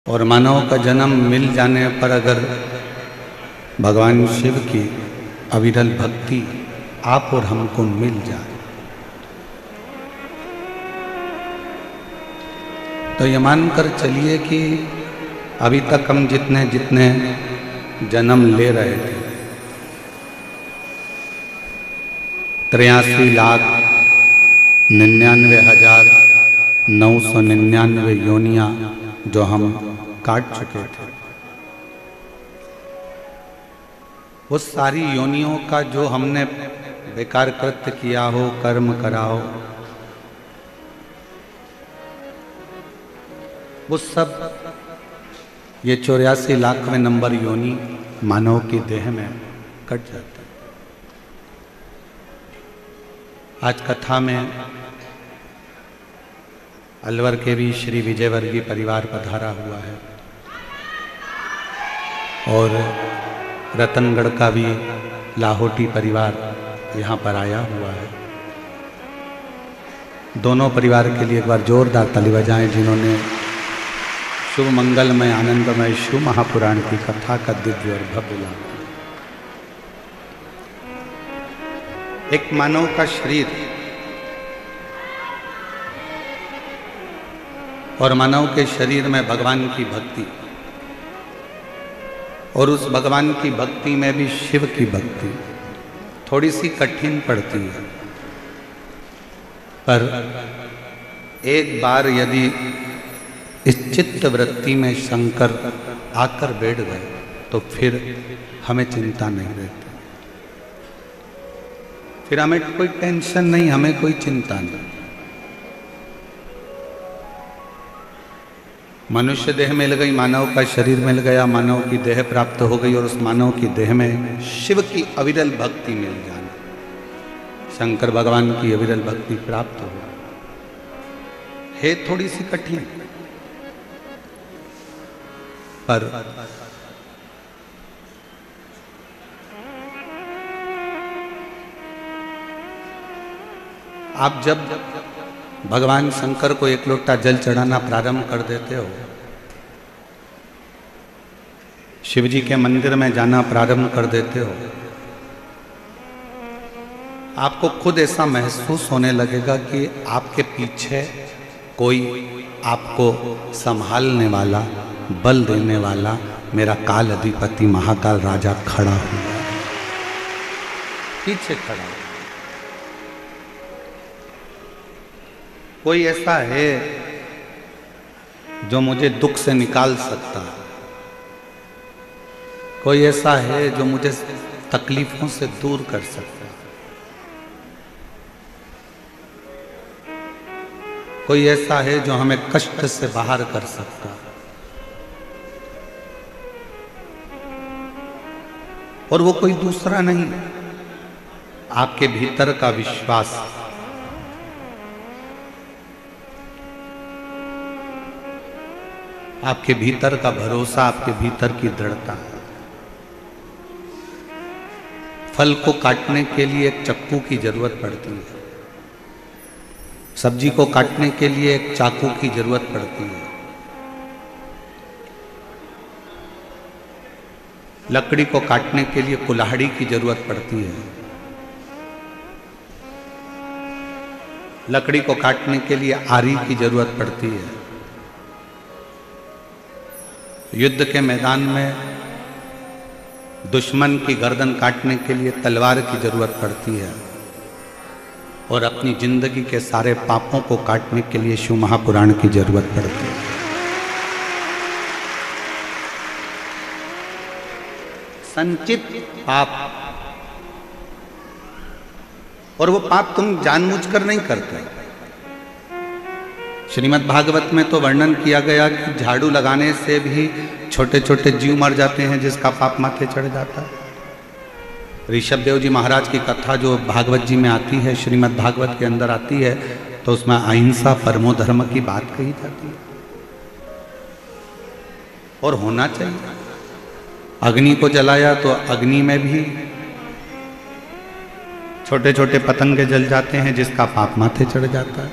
और मानव का जन्म मिल जाने पर अगर भगवान शिव की अविरल भक्ति आप और हमको मिल जाए तो ये मानकर चलिए कि अभी तक हम जितने जितने जन्म ले रहे थे 83,99,999 योनियां जो हम काट चुके थे, वो सारी योनियों का जो हमने बेकार कृत्य किया हो, कर्म करा हो, वो सब ये 84 लाखवें नंबर योनि मानव की देह में कट जाता है। आज कथा में अलवर के भी श्री विजयवर्गीय परिवार पधारा हुआ है और रतनगढ़ का भी लाहौटी परिवार यहाँ पर आया हुआ है। दोनों परिवार के लिए एक बार जोरदार ताली बजाएं जिन्होंने शुभ मंगलमय आनंदमय शिव महापुराण की कथा का दिव्य और भव्य लाभ। एक मानव का शरीर और मानव के शरीर में भगवान की भक्ति और उस भगवान की भक्ति में भी शिव की भक्ति थोड़ी सी कठिन पड़ती है, पर एक बार यदि इस चित्त वृत्ति में शंकर आकर बैठ गए तो फिर हमें चिंता नहीं रहती, फिर हमें कोई टेंशन नहीं, हमें कोई चिंता नहीं। मनुष्य देह मिल गई, मानव का शरीर मिल गया, मानव की देह प्राप्त हो गई और उस मानव की देह में शिव की अविरल भक्ति मिल जाना, शंकर भगवान की अविरल भक्ति प्राप्त हो है थोड़ी सी कठिन, पर आप जब भगवान शंकर को एक लोटा जल चढ़ाना प्रारंभ कर देते हो, शिव जी के मंदिर में जाना प्रारंभ कर देते हो, आपको खुद ऐसा महसूस होने लगेगा कि आपके पीछे कोई आपको संभालने वाला, बल देने वाला मेरा काल अधिपति महाकाल राजा खड़ा हुआ है, पीछे खड़ा है। कोई ऐसा है जो मुझे दुख से निकाल सकता है, कोई ऐसा है जो मुझे तकलीफों से दूर कर सकता है, कोई ऐसा है जो हमें कष्ट से बाहर कर सकता है। और वो कोई दूसरा नहीं, आपके भीतर का विश्वास, आपके भीतर का भरोसा, आपके भीतर की दृढ़ता। फल को काटने के लिए एक चक्कू की जरूरत पड़ती है, सब्जी को काटने के लिए एक चाकू की जरूरत पड़ती है, लकड़ी को काटने के लिए कुल्हाड़ी की जरूरत पड़ती है, लकड़ी को काटने के लिए आरी की जरूरत पड़ती है, युद्ध के मैदान में दुश्मन की गर्दन काटने के लिए तलवार की जरूरत पड़ती है, और अपनी जिंदगी के सारे पापों को काटने के लिए शिव महापुराण की जरूरत पड़ती है। संचित पाप, और वो पाप तुम जानबूझकर नहीं करते। श्रीमद् भागवत में तो वर्णन किया गया कि झाड़ू लगाने से भी छोटे छोटे जीव मर जाते हैं जिसका पाप माथे चढ़ जाता है। ऋषभ देव जी महाराज की कथा जो भागवत जी में आती है, श्रीमद् भागवत के अंदर आती है, तो उसमें अहिंसा परमो धर्म की बात कही जाती है और होना चाहिए। अग्नि को जलाया तो अग्नि में भी छोटे छोटे पतंगे जल जाते हैं जिसका पाप माथे चढ़ जाता है।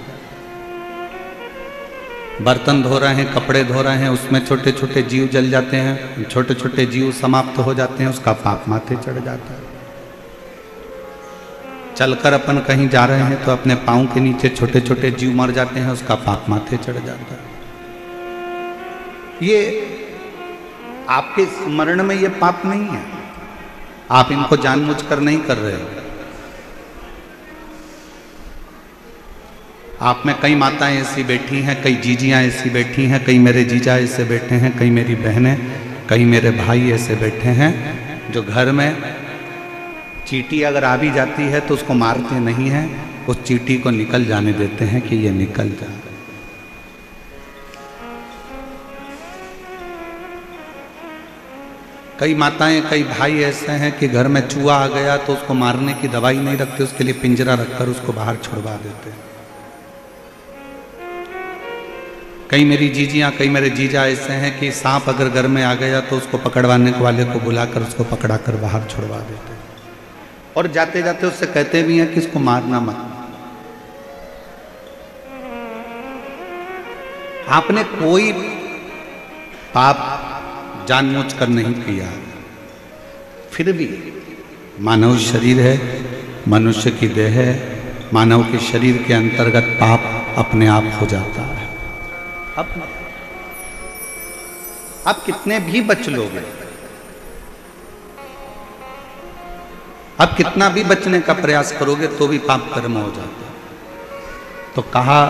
बर्तन धो रहे हैं, कपड़े धो रहे हैं, उसमें छोटे छोटे जीव जल जाते हैं, छोटे छोटे जीव समाप्त हो जाते हैं, उसका पाप माथे चढ़ जाता है। चलकर अपन कहीं जा रहे हैं तो अपने पाँव के नीचे छोटे छोटे जीव मर जाते हैं, उसका पाप माथे चढ़ जाता है। ये आपके स्मरण में ये पाप नहीं है, आप इनको जानबूझकर नहीं कर रहे हो। आप में कई माताएं ऐसी बैठी हैं, कई जीजियां ऐसी बैठी हैं, कई मेरे जीजा ऐसे बैठे हैं, कई मेरी बहनें, कई मेरे भाई ऐसे बैठे हैं जो घर में चींटी अगर आ भी जाती है तो उसको मारते नहीं हैं, उस चींटी को निकल जाने देते हैं कि ये निकल जाए। कई माताएं, कई भाई ऐसे हैं कि घर में चूहा आ गया तो उसको मारने की दवाई नहीं रखते, उसके लिए पिंजरा रखकर उसको बाहर छुड़वा देते हैं। कई मेरी जीजियां, कई मेरे जीजा ऐसे हैं कि सांप अगर घर में आ गया तो उसको पकड़वाने वाले को बुलाकर उसको पकड़ा कर बाहर छुड़वा देते हैं, और जाते जाते उससे कहते भी हैं कि इसको मारना मत। आपने कोई पाप जानबूझकर नहीं किया, फिर भी मानव शरीर है, मनुष्य की देह है, मानव के शरीर के अंतर्गत पाप अपने आप हो जाता है। अब कितने भी बच लोगे, अब कितना भी बचने का प्रयास करोगे तो भी पाप कर्म हो जाता है। तो कहा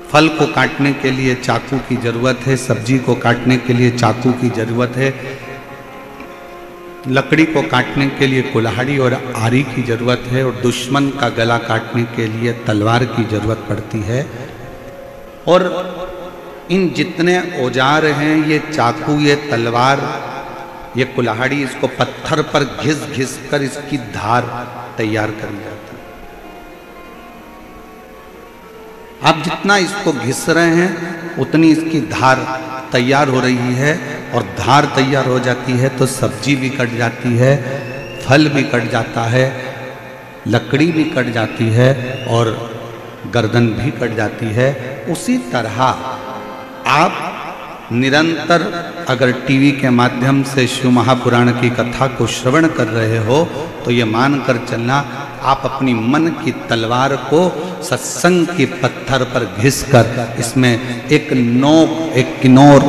फल को काटने के लिए चाकू की जरूरत है, सब्जी को काटने के लिए चाकू की जरूरत है, लकड़ी को काटने के लिए कुल्हाड़ी और आरी की जरूरत है, और दुश्मन का गला काटने के लिए तलवार की जरूरत पड़ती है। और इन जितने औजार हैं, ये चाकू, ये तलवार, ये कुल्हाड़ी, इसको पत्थर पर घिस घिस कर इसकी धार तैयार करी जाती है। आप जितना इसको घिस रहे हैं उतनी इसकी धार तैयार हो रही है, और धार तैयार हो जाती है तो सब्जी भी कट जाती है, फल भी कट जाता है, लकड़ी भी कट जाती है, और गर्दन भी कट जाती है। उसी तरह आप निरंतर अगर टीवी के माध्यम से शिव महापुराण की कथा को श्रवण कर रहे हो तो ये मानकर चलना, आप अपनी मन की तलवार को सत्संग के पत्थर पर घिसकर इसमें एक नोक, एक किनोर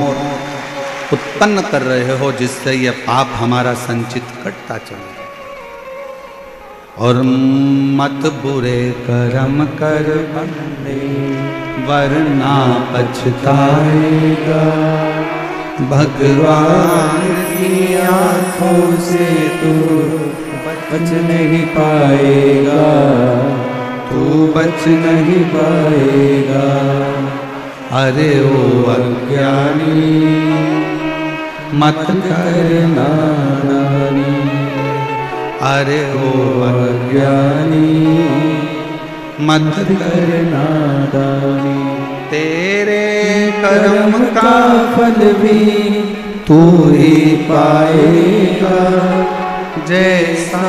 उत्पन्न कर रहे हो, जिससे यह पाप हमारा संचित कटता चले। और मत बुरे कर्म कर बंदे वरना पछताएगा, भगवान की आंखों से तू बच नहीं पाएगा, तू बच नहीं पाएगा। अरे ओ अज्ञानी मत करना नानी, अरे ओ अज्ञानी मत करना दानी, तेरे कर्म का फल भी तू ही पाएगा, जैसा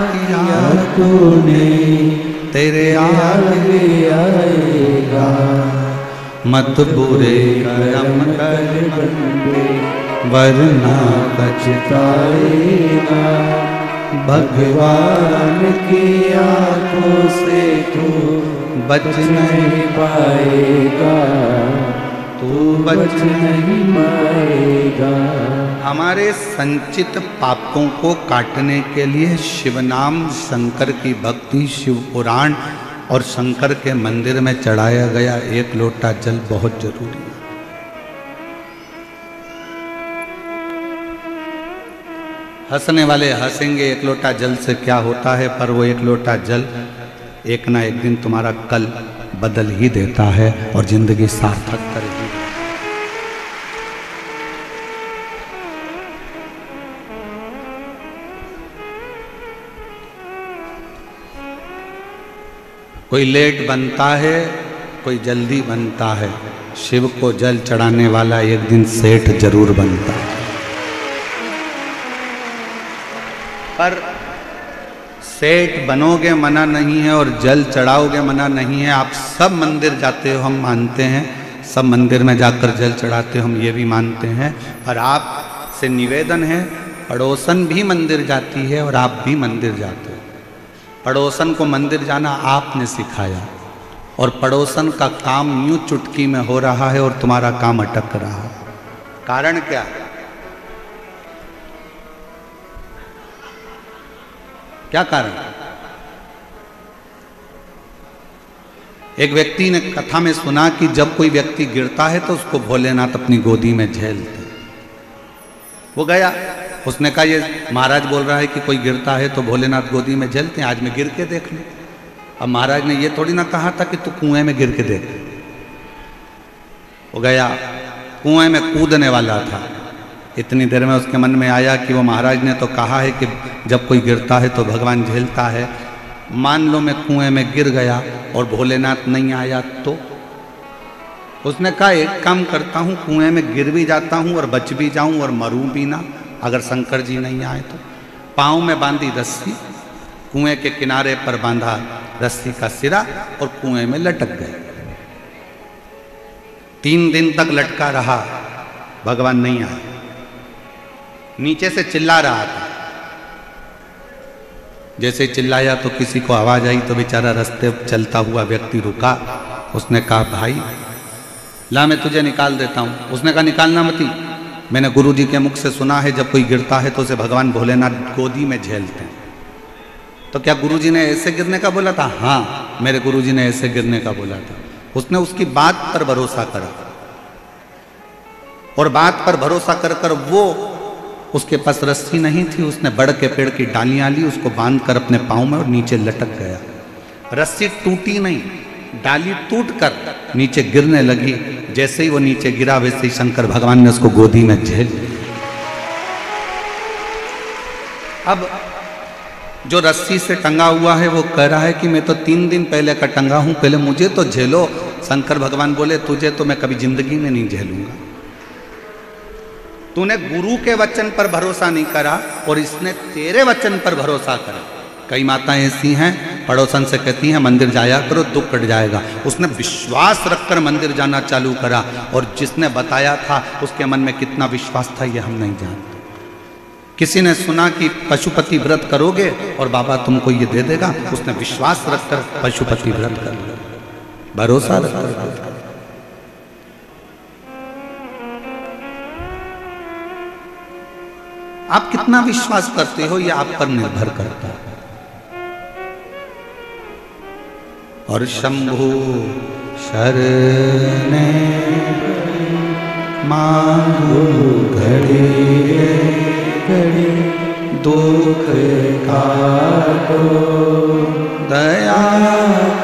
किया तूने तेरे आगे आएगा। मत बुरे कर्म कर बंदे वरना पछताएगा, भगवान की आंखों से तू बच नहीं पाएगा, तू बच नहीं पाएगा। हमारे संचित पापों को काटने के लिए शिव नाम, शंकर की भक्ति, शिव पुराण और शंकर के मंदिर में चढ़ाया गया एक लोटा जल बहुत जरूरी है। हंसने वाले हंसेंगे एक लोटा जल से क्या होता है, पर वो एक लोटा जल एक ना एक दिन तुम्हारा कल बदल ही देता है और जिंदगी सार्थक करेगी। कोई लेट बनता है, कोई जल्दी बनता है, शिव को जल चढ़ाने वाला एक दिन सेठ जरूर बनता है। पर सेठ बनोगे मना नहीं है और जल चढ़ाओगे मना नहीं है। आप सब मंदिर जाते हो, हम मानते हैं, सब मंदिर में जाकर जल चढ़ाते हो, हम ये भी मानते हैं। और आपसे निवेदन है, पड़ोसन भी मंदिर जाती है और आप भी मंदिर जाते हो। पड़ोसन को मंदिर जाना आपने सिखाया और पड़ोसन का काम यूं चुटकी में हो रहा है और तुम्हारा काम अटक रहा है। कारण क्या? क्या कारण? एक व्यक्ति ने कथा में सुना कि जब कोई व्यक्ति गिरता है तो उसको भोलेनाथ अपनी गोदी में झेलते। वो गया, उसने कहा ये महाराज बोल रहा है कि कोई गिरता है तो भोलेनाथ गोदी में झेलते हैं, आज मैं गिर के देख लूं। अब महाराज ने ये थोड़ी ना कहा था कि तू कुएं में गिर के देख। वो गया, कुएं में कूदने वाला था। इतनी देर में उसके मन में आया कि वो महाराज ने तो कहा है कि जब कोई गिरता है तो भगवान झेलता है। मान लो मैं कुएं में गिर गया और भोलेनाथ नहीं आया तो? उसने कहा एक काम करता हूँ, कुएं में गिर भी जाता हूँ और बच भी जाऊं और मरूं भी ना, अगर शंकर जी नहीं आए तो। पाँव में बांधी रस्सी, कुएं के किनारे पर बांधा रस्सी का सिरा और कुएं में लटक गए। 3 दिन तक लटका रहा, भगवान नहीं आए। नीचे से चिल्ला रहा था, जैसे चिल्लाया तो किसी को आवाज आई तो बेचारा रास्ते चलता हुआ व्यक्ति रुका। उसने कहा भाई ला मैं तुझे निकाल देता हूं। उसने कहा निकालना मत ही, मैंने गुरुजी के मुख से सुना है जब कोई गिरता है तो उसे भगवान भोलेनाथ गोदी में झेलते हैं। तो क्या गुरुजी ने ऐसे गिरने का बोला था? हाँ, मेरे गुरुजी ने ऐसे गिरने का बोला था। उसने उसकी बात पर भरोसा करा और बात पर भरोसा कर कर वो, उसके पास रस्सी नहीं थी, उसने बड़ के पेड़ की डालियां ली, उसको बांध कर अपने पाँव में और नीचे लटक गया। रस्सी टूटी नहीं, डाली टूट कर नीचे गिरने लगी। जैसे ही वो नीचे गिरा वैसे ही शंकर भगवान ने उसको गोदी में झेल लिया। अब जो रस्सी से टंगा हुआ है वो कह रहा है कि मैं तो 3 दिन पहले का टंगा हूं, पहले मुझे तो झेलो। शंकर भगवान बोले तुझे तो मैं कभी जिंदगी में नहीं झेलूंगा। तूने गुरु के वचन पर भरोसा नहीं करा और इसने तेरे वचन पर भरोसा करा। कई माताएं ऐसी हैं, पड़ोसन से कहती हैं मंदिर जाया करो दुख कट जाएगा। उसने विश्वास रखकर मंदिर जाना चालू करा और जिसने बताया था उसके मन में कितना विश्वास था ये हम नहीं जानते। किसी ने सुना कि पशुपति व्रत करोगे और बाबा तुमको ये दे देगा, उसने विश्वास रखकर पशुपति व्रत कर लिया, भरोसा रखकर। आप कितना विश्वास करते हो ये आप पर निर्भर करता है। और शंभु शरणे मांगो घड़ी घड़ी दुख काटो दया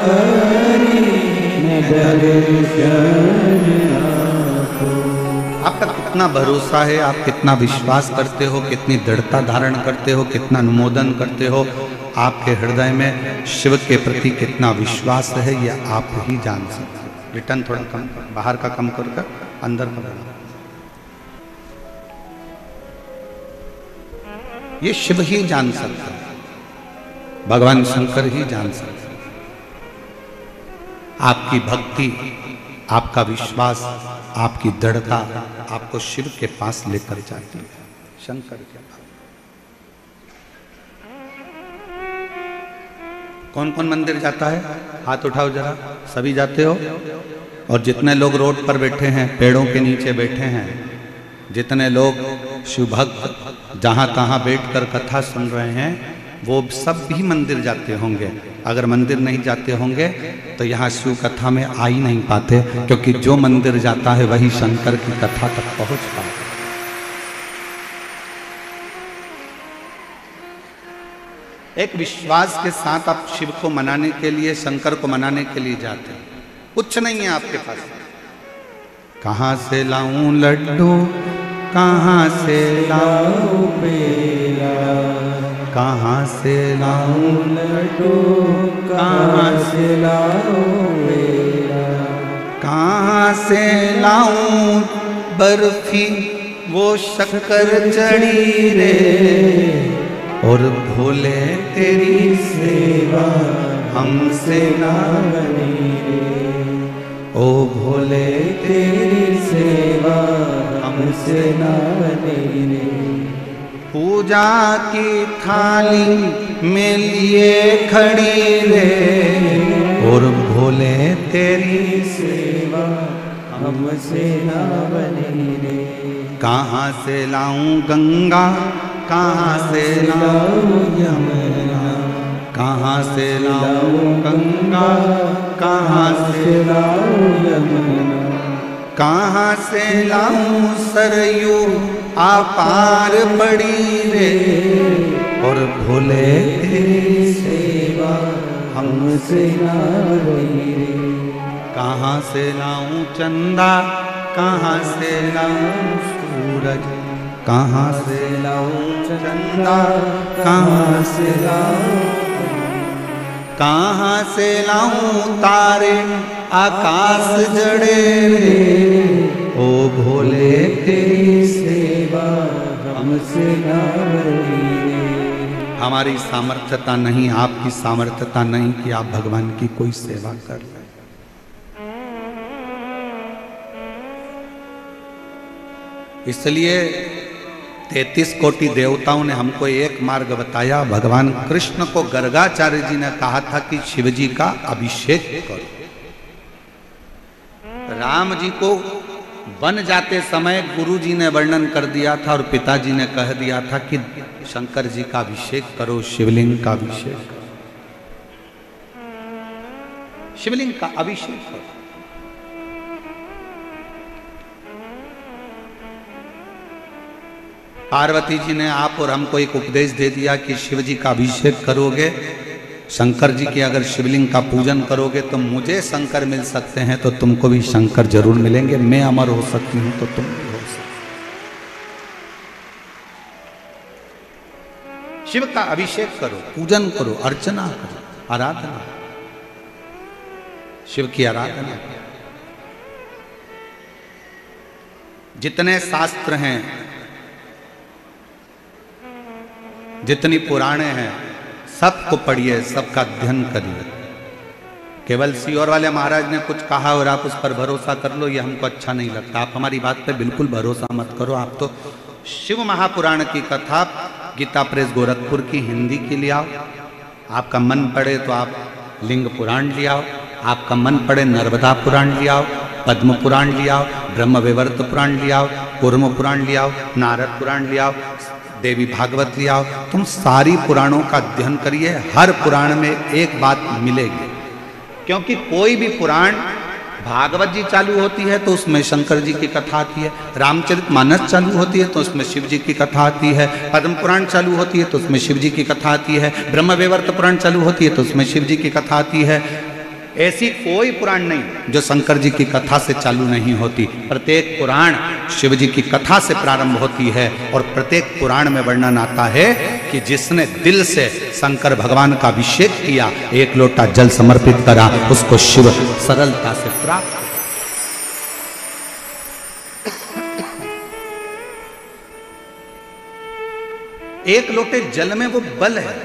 करी आपका कितना भरोसा है, आप कितना विश्वास करते हो, कितनी दृढ़ता धारण करते हो, कितना अनुमोदन करते हो, आपके हृदय में शिव के प्रति कितना विश्वास है ये आप ही जान सकते हैं। रिटर्न थोड़ा कम, बाहर का कम कर अंदर बढ़ाना। ये शिव ही जान सकता है, भगवान शंकर ही जान सकते हैं। आपकी भक्ति, आपका विश्वास, आपकी दृढ़ता आपको शिव के पास लेकर जाती है, शंकर के पास। कौन कौन मंदिर जाता है? हाथ उठाओ जरा, सभी जाते हो? और जितने लोग रोड पर बैठे हैं, पेड़ों के नीचे बैठे हैं, जितने लोग शिव भक्त जहाँ तहाँ बैठकर कथा सुन रहे हैं, वो सब भी मंदिर जाते होंगे। अगर मंदिर नहीं जाते होंगे तो यहाँ शिव कथा में आ ही नहीं पाते, क्योंकि जो मंदिर जाता है वही शंकर की कथा तक पहुँच पाता है। एक विश्वास के साथ आप शिव को मनाने के लिए, शंकर को मनाने के लिए जाते हैं। कुछ नहीं है आपके पास। कहाँ से लाऊं लड्डू, कहाँ से लाऊं पेड़ा, कहाँ से लाऊं लड्डू, कहाँ से लाऊं पेड़ा, कहाँ से लाऊं बर्फी वो शक्कर चढ़ी रे, और भोले तेरी सेवा हमसे ना बनी रे, ओ भोले तेरी सेवा हमसे ना बनी रे। पूजा की थाली में लिए खड़ी रे, और भोले तेरी सेवा हमसे ना बनी रे। कहाँ से लाऊं गंगा, कहाँ से लाऊं यमुना, कहाँ से लाऊं गंगा, कहाँ से लाऊं यमुना, कहाँ से लाऊं सरयू अपार बड़ी रे, और भोले तेरी सेवा हमसे ना बनी रे। कहाँ से लाऊं चंदा, कहाँ से लाऊं सूरज, कहाँ से लाऊं चंदा, कहाँ से लाऊं, कहाँ से लाऊं तारे आकाश जड़े रे, ओ भोले तेरी सेवा हमसे ना बनी रे। हमारी सामर्थ्यता नहीं, आपकी सामर्थ्यता नहीं कि आप भगवान की कोई सेवा कर लें। इसलिए 33 कोटि देवताओं ने हमको एक मार्ग बताया। भगवान कृष्ण को गर्गाचार्य जी ने कहा था कि शिव जी का अभिषेक करो। राम जी को बन जाते समय गुरु जी ने वर्णन कर दिया था और पिताजी ने कह दिया था कि शंकर जी का अभिषेक करो, शिवलिंग का अभिषेक करो, शिवलिंग का अभिषेक करो। पार्वती जी ने आप और हमको एक उपदेश दे दिया कि शिव जी का अभिषेक करोगे, शंकर जी की अगर शिवलिंग का पूजन करोगे तो मुझे शंकर मिल सकते हैं, तो तुमको भी शंकर जरूर मिलेंगे। मैं अमर हो सकती हूं तो तुम भी हो सकते। शिव का अभिषेक करो, पूजन करो, अर्चना करो, आराधना, शिव की आराधना। जितने शास्त्र हैं, जितनी पुराणे हैं, सबको पढ़िए, सबका अध्ययन करिए। केवल सीहोर वाले महाराज ने कुछ कहा और आप उस पर भरोसा कर लो, ये हमको अच्छा नहीं लगता। आप हमारी बात पे बिल्कुल भरोसा मत करो। आप तो शिव महापुराण की कथा गीता प्रेस गोरखपुर की हिंदी की ले आओ। आपका मन पड़े तो आप लिंग पुराण ले आओ, आपका मन पड़े नर्मदा पुराण ले आओ, पद्म पुराण ले आओ, ब्रह्म वैवर्त पुराण ले आओ, कूर्म पुराण ले आओ, नारद पुराण ले आओ, देवी भागवत ले आओ। तुम सारी पुराणों का अध्ययन करिए, हर पुराण में एक बात मिलेगी। क्योंकि कोई भी पुराण, भागवत जी चालू होती है तो उसमें शंकर जी की कथा आती है, रामचरितमानस चालू होती है तो उसमें शिव जी की कथा आती है, पद्म पुराण चालू होती है तो उसमें शिव जी की कथा आती है, ब्रह्म वैवर्त पुराण चालू होती है तो उसमें शिव जी की कथा आती है। ऐसी कोई पुराण नहीं जो शंकर जी की कथा से चालू नहीं होती। प्रत्येक पुराण शिव जी की कथा से प्रारंभ होती है और प्रत्येक पुराण में वर्णन आता है कि जिसने दिल से शंकर भगवान का अभिषेक किया, एक लोटा जल समर्पित करा, उसको शिव सरलता से प्राप्त। एक लोटे जल में वो बल है।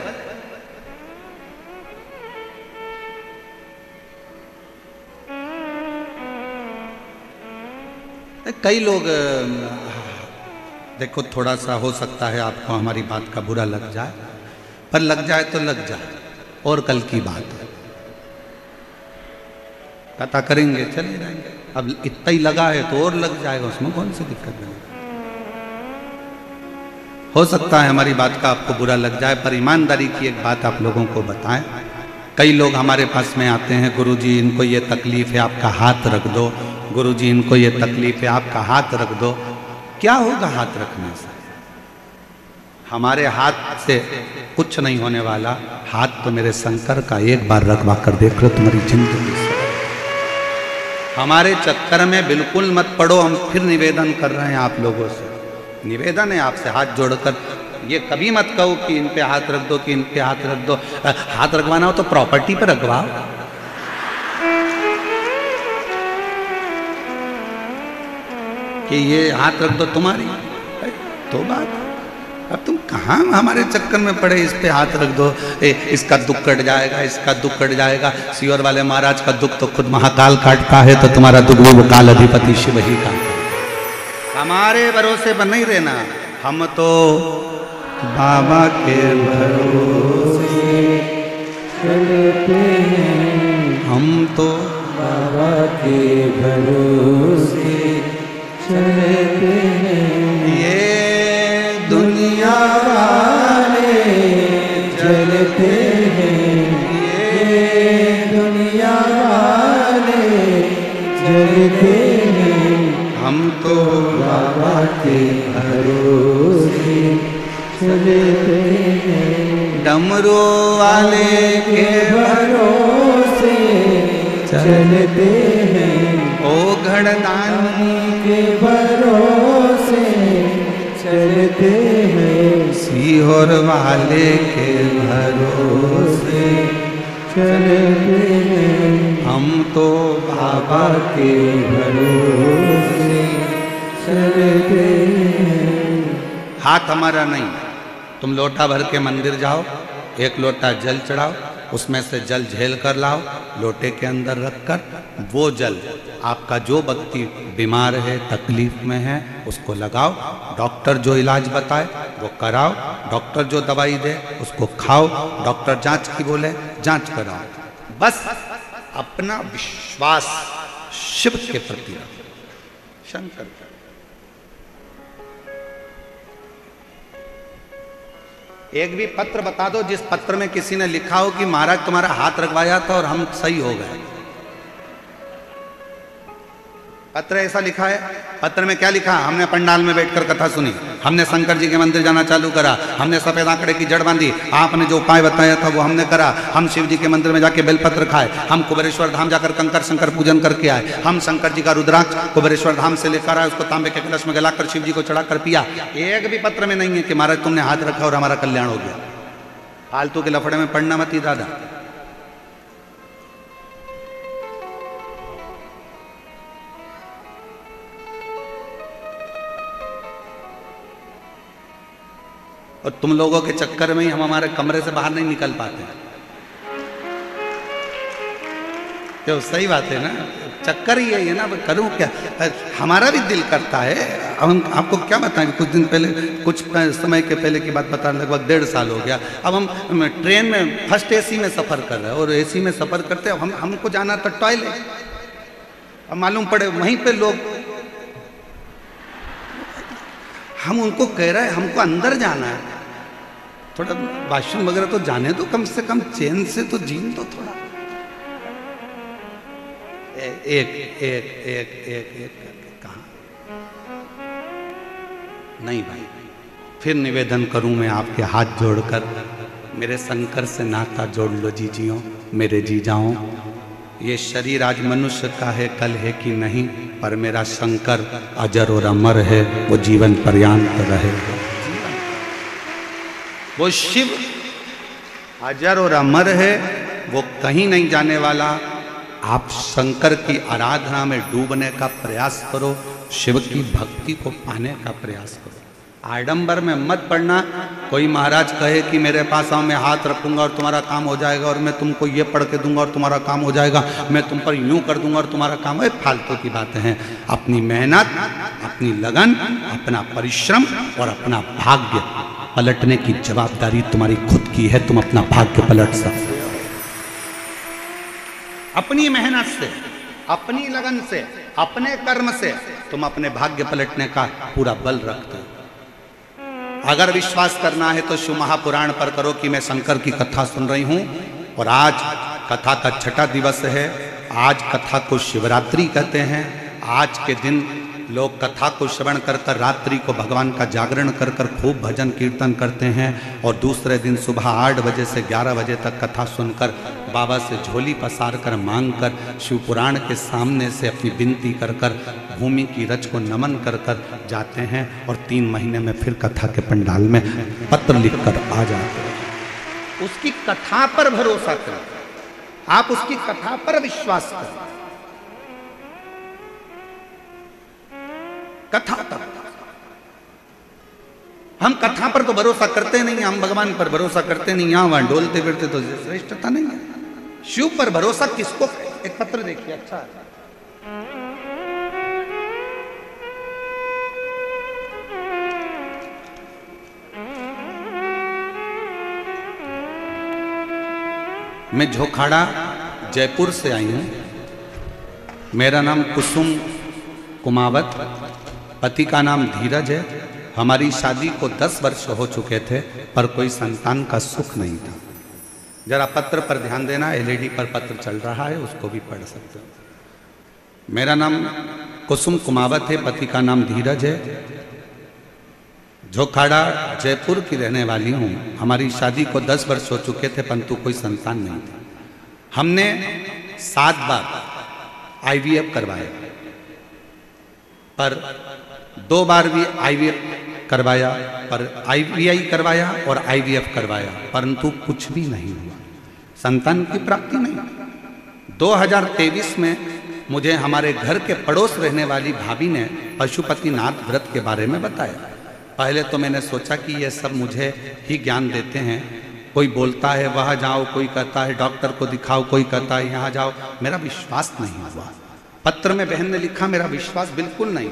कई लोग, देखो थोड़ा सा हो सकता है आपको हमारी बात का बुरा लग जाए, पर लग जाए तो लग जाए, और कल की बात है, कथा करेंगे चले जाएंगे। अब इतना ही लगा है तो और लग जाएगा, उसमें कौन सी दिक्कत नहीं। हो सकता है हमारी बात का आपको बुरा लग जाए, पर ईमानदारी की एक बात आप लोगों को बताएं। कई लोग हमारे पास में आते हैं, गुरुजी इनको ये तकलीफ है, आपका हाथ रख दो, गुरुजी इनको ये तकलीफ है, आपका हाथ रख दो। क्या होगा हाथ रखने से? हमारे हाथ से कुछ नहीं होने वाला। हाथ तो मेरे शंकर का, एक बार रखवा कर देख लो, तुम्हारी जिंदगी से। हमारे चक्कर में बिल्कुल मत पड़ो। हम फिर निवेदन कर रहे हैं आप लोगों से, निवेदन है आपसे हाथ जोड़कर, ये कभी मत कहो कि इन पे हाथ रख दो, कि इन पे हाथ रख दो। हाथ रखवाना हो तो प्रॉपर्टी पे रखवाओ। कि ये हाथ रख दो तुम्हारी तो बात। अब तुम कहाँ हमारे चक्कर में पड़े, इस पे हाथ रख दो, इसका दुख कट जाएगा, इसका दुख कट जाएगा। सीहोर वाले महाराज का दुख तो खुद महाकाल काटता है, तो तुम्हारा दुख भी वो काल अधिपति शिव ही का। हमारे भरोसे पर नहीं रहना, हम तो बाबा के भरोसे चलते हैं, हम तो बाबा के भरोसे चलते हैं। ये दुनिया वाले चलते हैं, ये दुनिया वाले चलते हैं, हम तो बाबा के भरोसे चलते हैं। डमरू वाले के भरोसे चलते हैं, ओ घड़दानी के भरोसे चलते हैं, सीहोर वाले के भरोसे चलते हैं, हम तो बाबा के भरोसे चलते हैं। हाथ हमारा नहीं, तुम लोटा भर के मंदिर जाओ, एक लोटा जल चढ़ाओ, उसमें से जल झेल कर लाओ, लोटे के अंदर रखकर वो जल आपका जो व्यक्ति बीमार है, तकलीफ में है, उसको लगाओ। डॉक्टर जो इलाज बताए वो कराओ, डॉक्टर जो दवाई दे उसको खाओ, डॉक्टर जांच की बोले जांच कराओ। बस अपना विश्वास शिव के प्रति रखो, शंकर का। एक भी पत्र बता दो जिस पत्र में किसी ने लिखा हो कि महाराज तुम्हारा हाथ रखवाया था और हम सही हो गए। पत्र ऐसा लिखा है? पत्र में क्या लिखा? हमने पंडाल में बैठकर कथा सुनी, हमने शंकर जी के मंदिर जाना चालू करा, हमने सफेद आंकड़े की जड़ बांधी, आपने जो उपाय बताया था वो हमने करा, हम शिव जी के मंदिर में जाके बेलपत्र खाए, हम कुबेरेश्वर धाम जाकर कंकर शंकर पूजन करके आए, हम शंकर जी का रुद्राक्ष कुबेरेश्वर धाम से लेकर आए, उसको तांबे के कलश में गलाकर शिव जी को चढ़ाकर पिया। एक भी पत्र में नहीं है कि महाराज तुमने हाथ रखा और हमारा कल्याण हो गया। फालतू के लफड़े में पढ़ना मत ही दादा। और तुम लोगों के चक्कर में ही हम हमारे कमरे से बाहर नहीं निकल पाते। क्यों? सही बात है ना, चक्कर ही है ना, करूं क्या? हमारा भी दिल करता है। अब हम आपको क्या बताएं, कुछ दिन पहले, कुछ समय के पहले की बात बता, लगभग 1.5 साल हो गया। अब हम ट्रेन में फर्स्ट एसी में सफ़र कर रहे हैं और एसी में सफ़र करते हम हमको जाना था टॉयलेट। अब मालूम पड़े वहीं पे लोग, हम उनको कह रहे हैं हमको अंदर जाना है, थोड़ा वाशरूम वगैरह तो जाने दो, कम से कम चैन से तो जीन दो थोड़ा। एक एक एक एक एक कहा नहीं भाई। फिर निवेदन करूं मैं आपके हाथ जोड़कर, मेरे शंकर से नाता जोड़ लो जीजियों, मेरे जीजाओं। ये शरीर आज मनुष्य का है, कल है कि नहीं, पर मेरा शंकर अजर और अमर है, वो जीवन पर्यंत रहेगा। वो शिव अजर और अमर है, वो कहीं नहीं जाने वाला। आप शंकर की आराधना में डूबने का प्रयास करो, शिव की भक्ति को पाने का प्रयास करो। आडंबर में मत पड़ना। कोई महाराज कहे कि मेरे पास आओ, मैं हाथ रखूंगा और तुम्हारा काम हो जाएगा, और मैं तुमको ये पढ़ के दूंगा और तुम्हारा काम हो जाएगा, मैं तुम पर यूं कर दूंगा और तुम्हारा काम हो। फालतू की बातें हैं। अपनी मेहनत, अपनी लगन, अपना परिश्रम और अपना भाग्य पलटने की जवाबदारी तुम्हारी खुद की है। तुम अपना भाग्य पलट सकते हो अपनी मेहनत से, अपनी लगन से, अपने कर्म से। तुम अपने भाग्य पलटने का पूरा बल रखते हो। अगर विश्वास करना है तो शिव महापुराण पर करो कि मैं शंकर की कथा सुन रही हूं और आज कथा का 6ठा दिवस है। आज कथा को शिवरात्रि कहते हैं। आज के दिन लोग कथा को श्रवण कर कर रात्रि को भगवान का जागरण कर कर खूब भजन कीर्तन करते हैं, और दूसरे दिन सुबह 8 बजे से 11 बजे तक कथा सुनकर बाबा से झोली पसार कर मांग कर शिव पुराण के सामने से अपनी विनती कर कर भूमि की रज को नमन कर कर जाते हैं, और 3 महीने में फिर कथा के पंडाल में पत्र लिख कर आ जाते हैं। उसकी कथा पर भरोसा करें, आप उसकी कथा पर विश्वास करें। कथा तक हम कथा पर तो भरोसा करते नहीं, हम भगवान पर भरोसा करते नहीं, यहाँ वहां डोलते फिरते तो श्रेष्ठता नहीं है। शिव पर भरोसा किसको? एक पत्र देखिए, अच्छा है। मैं झोखाड़ा जयपुर से आई हूं। मेरा नाम कुसुम कुमावत, पति का नाम धीरज है। हमारी शादी को 10 वर्ष हो चुके थे, पर कोई संतान का सुख नहीं था। जरा पत्र पर ध्यान देना, एलईडी पर पत्र चल रहा है, उसको भी पढ़ सकते हो। मेरा नाम कुसुम कुमावत है, पति का नाम धीरज है। झोखाड़ा जयपुर की रहने वाली हूँ। हमारी शादी को 10 वर्ष हो चुके थे, परंतु कोई संतान नहीं था। हमने 7 बार IVF करवाया, पर 2 बार भी IVF करवाया, पर IVI करवाया और IVF करवाया, परंतु कुछ भी नहीं हुआ, संतान की प्राप्ति नहीं। 2023 में मुझे हमारे घर के पड़ोस रहने वाली भाभी ने पशुपतिनाथ व्रत के बारे में बताया। पहले तो मैंने सोचा कि ये सब मुझे ही ज्ञान देते हैं, कोई बोलता है वहाँ जाओ, कोई कहता है डॉक्टर को दिखाओ, कोई कहता है यहाँ जाओ। मेरा विश्वास नहीं हुआ। पत्र में बहन ने लिखा, मेरा विश्वास बिल्कुल नहीं,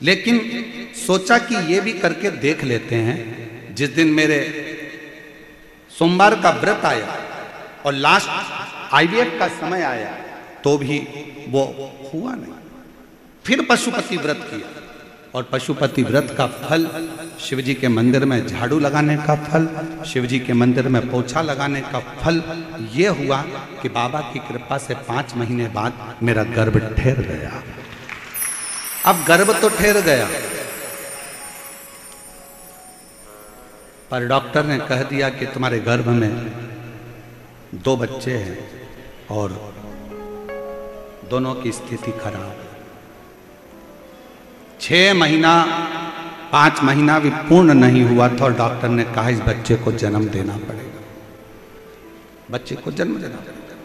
लेकिन सोचा कि ये भी करके देख लेते हैं। जिस दिन मेरे सोमवार का व्रत आया और लास्ट IVF का समय आया, तो भी वो हुआ नहीं। फिर पशुपति व्रत किया, और पशुपति व्रत का फल, शिवजी के मंदिर में झाड़ू लगाने का फल, शिवजी के मंदिर में पोछा लगाने का फल ये हुआ कि बाबा की कृपा से 5 महीने बाद मेरा गर्भ ठहर गया। अब गर्भ तो ठहर गया, पर डॉक्टर ने कह दिया कि तुम्हारे गर्भ में 2 बच्चे हैं और दोनों की स्थिति खराब। 6 महीना 5 महीना भी पूर्ण नहीं हुआ था और डॉक्टर ने कहा इस बच्चे को जन्म देना पड़ेगा, बच्चे को जन्म देना पड़ेगा।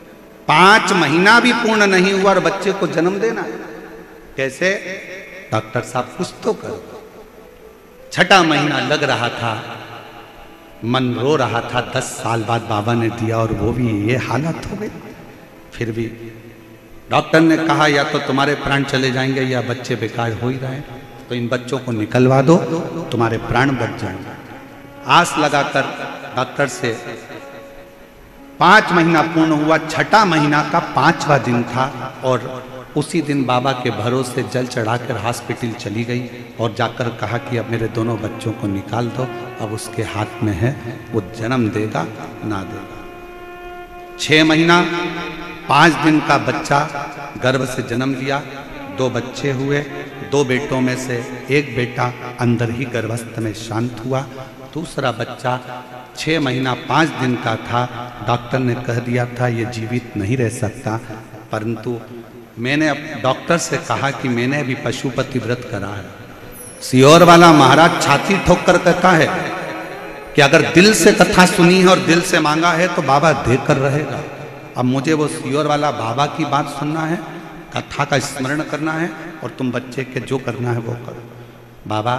5 महीना भी पूर्ण नहीं हुआ और बच्चे को जन्म देना है। कैसे? डॉक्टर साहब कुछ तो करो। 6ठा महीना लग रहा था, मन रो रहा था। 10 साल बाद बाबा ने दिया और वो भी ये हालत हो गई। फिर भी डॉक्टर ने कहा या तो तुम्हारे प्राण चले जाएंगे या बच्चे बेकार हो ही रहे, तो इन बच्चों को निकलवा दो, तुम्हारे प्राण बच जाएंगे। आस लगाकर डॉक्टर से 5 महीना पूर्ण हुआ। 6ठा महीना का 5वां दिन था और उसी दिन बाबा के भरोसे जल चढ़ाकर हॉस्पिटल चली गई और जाकर कहा कि अब मेरे दोनों बच्चों को निकाल दो, अब उसके हाथ में है, वो जन्म देगा ना देगा। 6 महीना 5 दिन का बच्चा गर्भ से जन्म लिया। 2 बच्चे हुए। 2 बेटों में से एक बेटा अंदर ही गर्भस्थ में शांत हुआ। दूसरा बच्चा 6 महीना 5 दिन का था। डॉक्टर ने कह दिया था ये जीवित नहीं रह सकता, परंतु मैंने डॉक्टर से कहा कि मैंने अभी पशुपति व्रत करा है। सियोर वाला महाराज छाती ठोक कर कहता है कि अगर दिल से कथा सुनी है और दिल से मांगा है तो बाबा देकर रहेगा। अब मुझे वो सियोर वाला बाबा की बात सुनना है, कथा का स्मरण करना है और तुम बच्चे के जो करना है वो करो। बाबा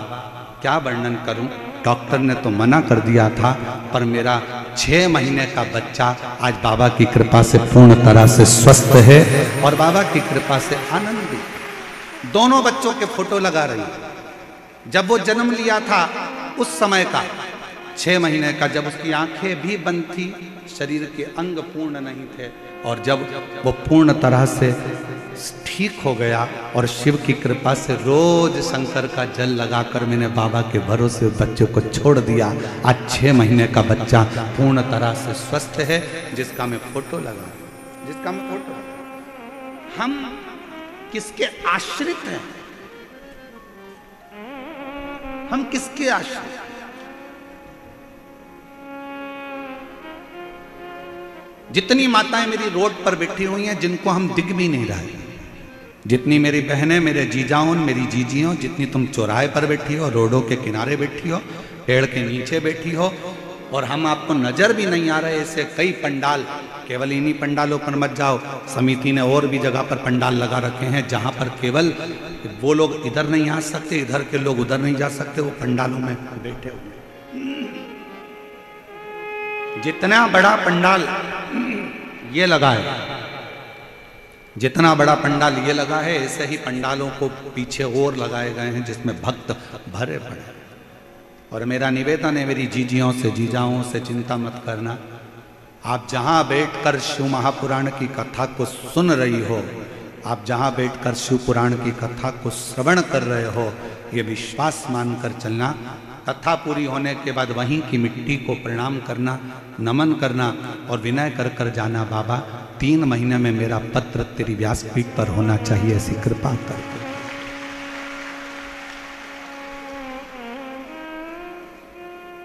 क्या वर्णन करूं, डॉक्टर ने तो मना कर दिया था, पर मेरा 6 महीने का बच्चा आज बाबा की कृपा से पूर्ण तरह से स्वस्थ है और बाबा की कृपा से आनंदित। दोनों बच्चों के फोटो लगा रही। जब वो जन्म लिया था उस समय का 6 महीने का, जब उसकी आंखें भी बंद थी, शरीर के अंग पूर्ण नहीं थे, और जब वो पूर्ण तरह से ठीक हो गया और शिव की कृपा से रोज शंकर का जल लगाकर मैंने बाबा के भरोसे बच्चे को छोड़ दिया। आज 6 महीने का बच्चा पूर्ण तरह से स्वस्थ है, जिसका मैं फोटो लगा, जिसका मैं फोटो। हम किसके आश्रित हैं? हम किसके आश्रित? जितनी माताएं मेरी रोड पर बैठी हुई हैं, जिनको हम दिख भी नहीं रहे, जितनी मेरी बहनें, मेरे जीजाओं, मेरी जीजियों, जितनी तुम चौराहे पर बैठी हो, रोडों के किनारे बैठी हो, पेड़ के नीचे बैठी हो, और हम आपको नजर भी नहीं आ रहे ऐसे कई पंडाल, केवल इन्हीं पंडालों पर मत जाओ, समिति ने और भी जगह पर पंडाल लगा रखे हैं जहां पर केवल वो लोग इधर नहीं आ सकते, इधर के लोग उधर नहीं जा सकते, वो पंडालों में बैठे हुए। जितना बड़ा पंडाल ये लगा है, जितना बड़ा पंडाल ये लगा है, ऐसे ही पंडालों को पीछे और लगाए गए हैं जिसमें भक्त भरे पड़े। और मेरा निवेदन है मेरी जीजियों से, जीजाओं से, चिंता मत करना। आप जहां बैठकर शिव महापुराण की कथा को सुन रही हो, आप जहां बैठकर शिव पुराण की कथा को श्रवण कर रहे हो, ये विश्वास मानकर चलना। कथा पूरी होने के बाद वहीं की मिट्टी को प्रणाम करना, नमन करना और विनय कर कर जाना, बाबा 3 महीने में मेरा पत्र तेरी व्यासपीठ पर होना चाहिए, ऐसी कृपा करके।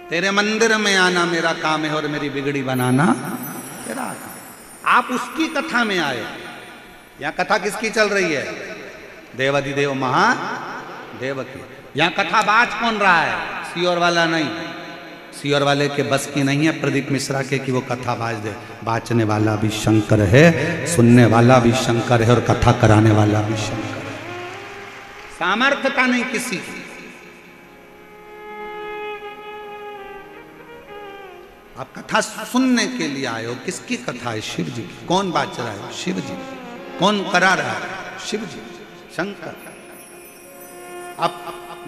तेरे मंदिर में आना मेरा काम है और मेरी बिगड़ी बनाना तेरा काम। आप उसकी कथा में आए। यहां कथा किसकी चल रही है? देवाधिदेव महादेव की। यहां कथा बाज कौन रहा है? सियोर वाला नहीं, सियोर वाले के बस की नहीं है प्रदीप मिश्रा के कि वो कथा बाज दे। बाचने वाला भी शंकर है, सुनने वाला भी शंकर है और कथा कराने वाला भी शंकर है। सामर्थ्यता नहीं किसी की। आप कथा सुनने के लिए आए हो। किसकी कथा है? शिव जी की। कौन बाच रहा है? शिव जी। कौन करा रहा है? शिव जी, शंकर। अब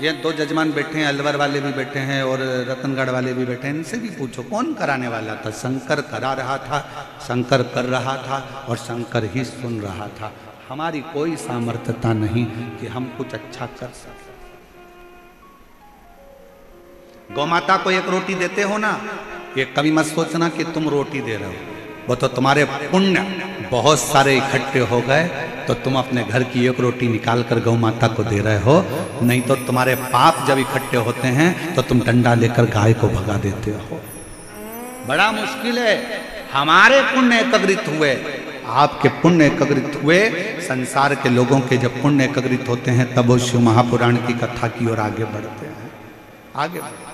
ये 2 जजमान बैठे हैं, अलवर वाले भी बैठे हैं और रतनगढ़ वाले भी बैठे हैं, इनसे भी पूछो कौन कराने वाला था? शंकर करा रहा था, शंकर कर रहा था और शंकर ही सुन रहा था। हमारी कोई सामर्थ्यता नहीं कि हम कुछ अच्छा कर सकें। गौमाता को 1 रोटी देते हो ना, ये कभी मत सोचना कि तुम रोटी दे रहे हो, वो तो तुम्हारे पुण्य बहुत सारे इकट्ठे हो गए तो तुम अपने घर की 1 रोटी निकाल कर गौ माता को दे रहे हो। नहीं तो तुम्हारे पाप जब इकट्ठे होते हैं तो तुम डंडा लेकर गाय को भगा देते हो। बड़ा मुश्किल है। हमारे पुण्य एकत्रित हुए, आपके पुण्य एकत्रित हुए, संसार के लोगों के जब पुण्य एकत्रित होते हैं तब वो शिव महापुराण की कथा की ओर आगे बढ़ते हैं, आगे बढ़ते।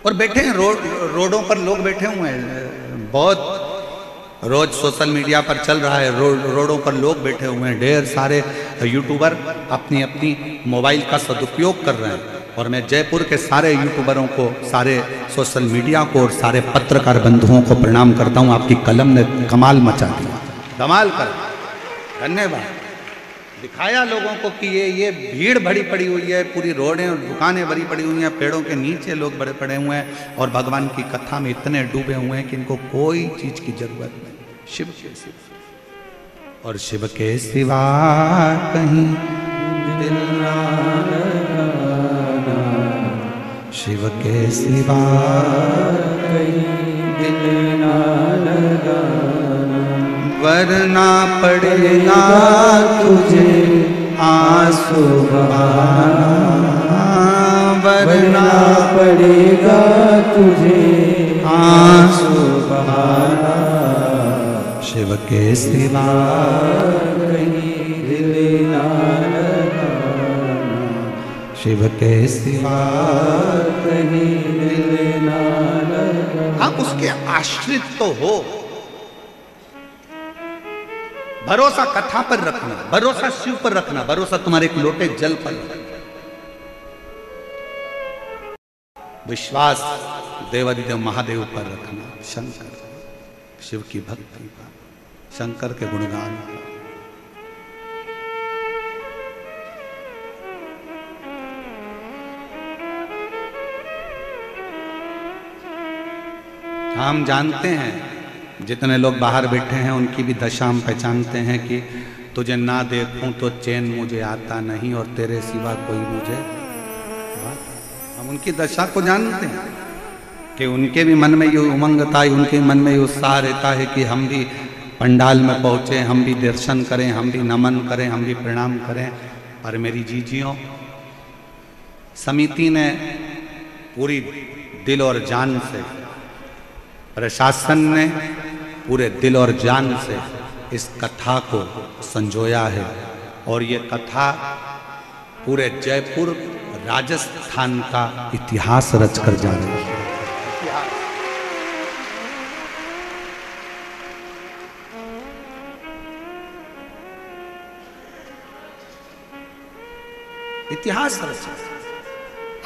और बैठे हैं रोडों पर लोग बैठे हुए हैं, बहुत रोज सोशल मीडिया पर चल रहा है, रोडों पर लोग बैठे हुए हैं। ढेर सारे यूट्यूबर अपनी अपनी मोबाइल का सदुपयोग कर रहे हैं। और मैं जयपुर के सारे यूट्यूबरों को, सारे सोशल मीडिया को और सारे पत्रकार बंधुओं को प्रणाम करता हूँ। आपकी कलम ने कमाल मचा दिया, कमाल कर, धन्यवाद। दिखाया लोगों को कि ये भीड़ भरी पड़ी हुई है, पूरी रोडें और दुकानें भरी पड़ी हुई हैं, पेड़ों के नीचे लोग बड़े पड़े हुए हैं और भगवान की कथा में इतने डूबे हुए हैं कि इनको कोई चीज की जरूरत नहीं। शिव के सिवा, और शिव के सिवा कहीं दिल ना लगाना, शिव के सिवा कहीं दिल ना लगाना, वरना पड़ेगा तुझे आंसू बहाना, वरना पड़ेगा तुझे आंसू बहाना, शिव के सिवा कहीं दिल ना लगाना, शिव के सिवा कहीं दिल ना लगाना। आप उसके आश्रित तो हो। भरोसा कथा पर रखना, भरोसा शिव पर रखना, भरोसा तुम्हारे एक लोटे जल पर रखना। विश्वास देवाधिदेव महादेव पर रखना, शंकर, शिव की भक्ति पर, शंकर के गुणगान पर। हम जानते हैं, जितने लोग बाहर बैठे हैं उनकी भी दशा हम पहचानते हैं कि तुझे ना देखूं तो चैन मुझे आता नहीं और तेरे सिवा कोई मुझे। हम उनकी दशा को जानते हैं कि उनके भी मन में ये उमंग था, उनके मन में ये उत्साह रहता है कि हम भी पंडाल में पहुँचे, हम भी दर्शन करें, हम भी नमन करें, हम भी प्रणाम करें। पर मेरी जीजियों, समिति ने पूरी दिल और जान से, प्रशासन ने पूरे दिल और जान से इस कथा को संजोया है और ये कथा पूरे जयपुर राजस्थान का इतिहास रचकर जा रही है। इतिहास रचा।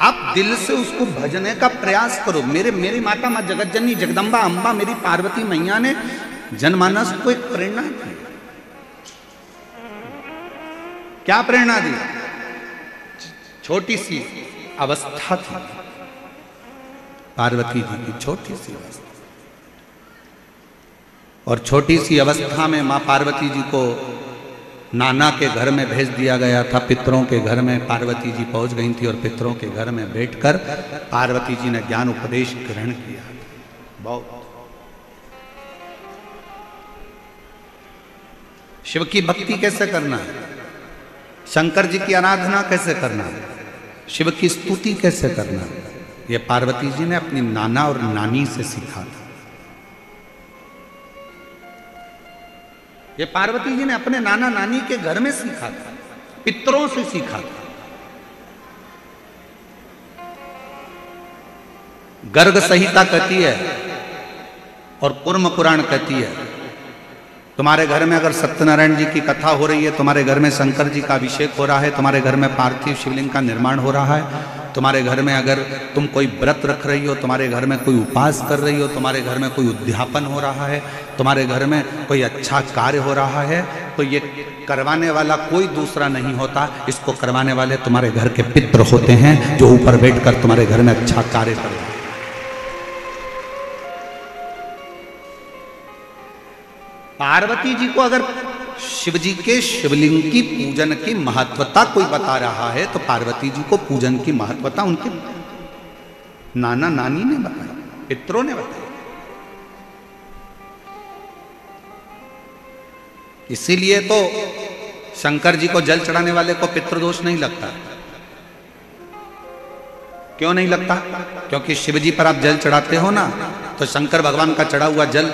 आप दिल से उसको भजने का प्रयास करो। मेरी माता माँ जगतजननी जगदम्बा अम्बा मेरी पार्वती मैया ने जनमानस को एक प्रेरणा दी। क्या प्रेरणा दी? छोटी सी अवस्था थी पार्वती जी की, छोटी सी अवस्था, और छोटी सी अवस्था में मां पार्वती जी को नाना के घर में भेज दिया गया था। पितरों के घर में पार्वती जी पहुंच गई थी और पितरों के घर में बैठकर पार्वती जी ने ज्ञान उपदेश ग्रहण किया। बहुत शिव की भक्ति कैसे करना है, शंकर जी की आराधना कैसे करना है, शिव की स्तुति कैसे करना है, ये पार्वती जी ने अपनी नाना और नानी से सीखा था। ये पार्वती जी ने अपने नाना नानी के घर में सीखा था, पितरों से सीखा था। गर्ग संहिता कहती है और कूर्म पुराण कहती है, तुम्हारे घर में अगर सत्यनारायण जी की कथा हो रही है, तुम्हारे घर में शंकर जी का अभिषेक हो रहा है, तुम्हारे घर में पार्थिव शिवलिंग का निर्माण हो रहा है, तुम्हारे घर में अगर तुम कोई व्रत रख रही हो, तुम्हारे घर में कोई उपास कर रही हो, तुम्हारे घर में कोई उद्यापन हो रहा है, तुम्हारे घर में कोई अच्छा कार्य हो रहा है, तो ये करवाने वाला कोई दूसरा नहीं होता, इसको करवाने वाले तुम्हारे घर के पितृ होते हैं जो ऊपर बैठकर तुम्हारे घर में अच्छा कार्य कर रहे हैं। पार्वती जी को अगर शिव जी के शिवलिंग की पूजन की महत्वता कोई बता रहा है तो पार्वती जी को पूजन की महत्वता उनके नाना नानी ने बताई, पितरों ने बताई। इसीलिए तो शंकर जी को जल चढ़ाने वाले को पितृदोष नहीं लगता। क्यों नहीं लगता? क्योंकि शिव जी पर आप जल चढ़ाते हो ना, तो शंकर भगवान का चढ़ा हुआ जल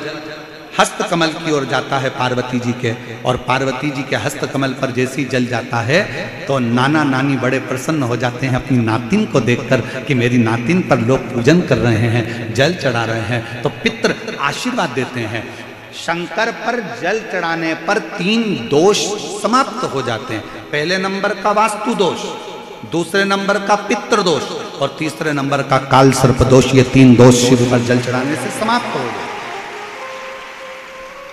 हस्त कमल की ओर जाता है पार्वती जी के, और पार्वती जी के हस्त कमल पर जैसी जल जाता है तो नाना नानी बड़े प्रसन्न हो जाते हैं अपनी नातिन को देखकर कि मेरी नातिन पर लोग पूजन कर रहे हैं, जल चढ़ा रहे हैं, तो पितृ आशीर्वाद देते हैं। शंकर पर जल चढ़ाने पर 3 दोष समाप्त हो जाते हैं। पहले नंबर का वास्तु दोष, दूसरे नंबर का पितृ दोष और तीसरे नंबर का काल सर्प दोष। ये 3 दोष शिव पर जल चढ़ाने से समाप्त हो गए।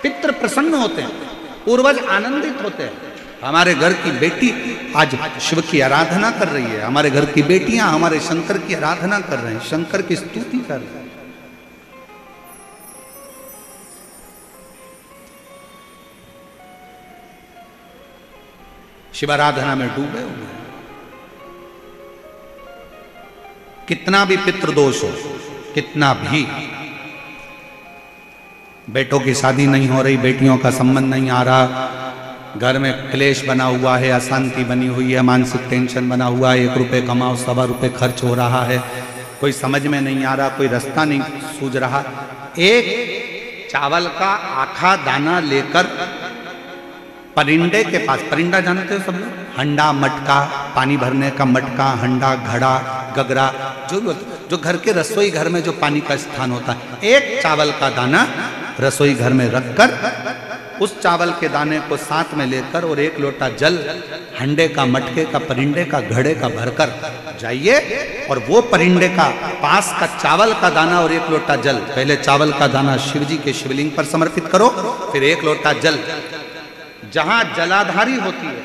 पितृ प्रसन्न होते हैं, पूर्वज आनंदित होते हैं। हमारे घर की बेटी आज शिव की आराधना कर रही है, हमारे घर की बेटियां हमारे शंकर की आराधना कर रहे हैं, शंकर की स्तुति कर रहे हैं। शिव आराधना में डूबे हुए हैं। कितना भी पितृदोष हो, कितना भी, बेटों की शादी नहीं हो रही, बेटियों का संबंध नहीं आ रहा, घर में क्लेश बना हुआ है, अशांति बनी हुई है, मानसिक टेंशन बना हुआ है, 1 रुपये कमाओ 1.25 रुपये खर्च हो रहा है, कोई समझ में नहीं आ रहा, कोई रास्ता नहीं सूझ रहा, एक चावल का आखा दाना लेकर परिंदे के पास, परिंदा जानते हो सब लोग, हंडा मटका, पानी भरने का मटका, हंडा घड़ा गगरा, जो घर के रसोई घर में जो पानी का स्थान होता है, एक चावल का दाना रसोई घर में रखकर उस चावल के दाने को साथ में लेकर और 1 लोटा जल हंडे का, मटके का, परिंदे का, घड़े का भरकर जाइए और वो परिंदे का पास का चावल का दाना और 1 लोटा जल, पहले चावल का दाना शिव जी के शिवलिंग पर समर्पित करो, फिर 1 लोटा जल, जहां जलाधारी होती है,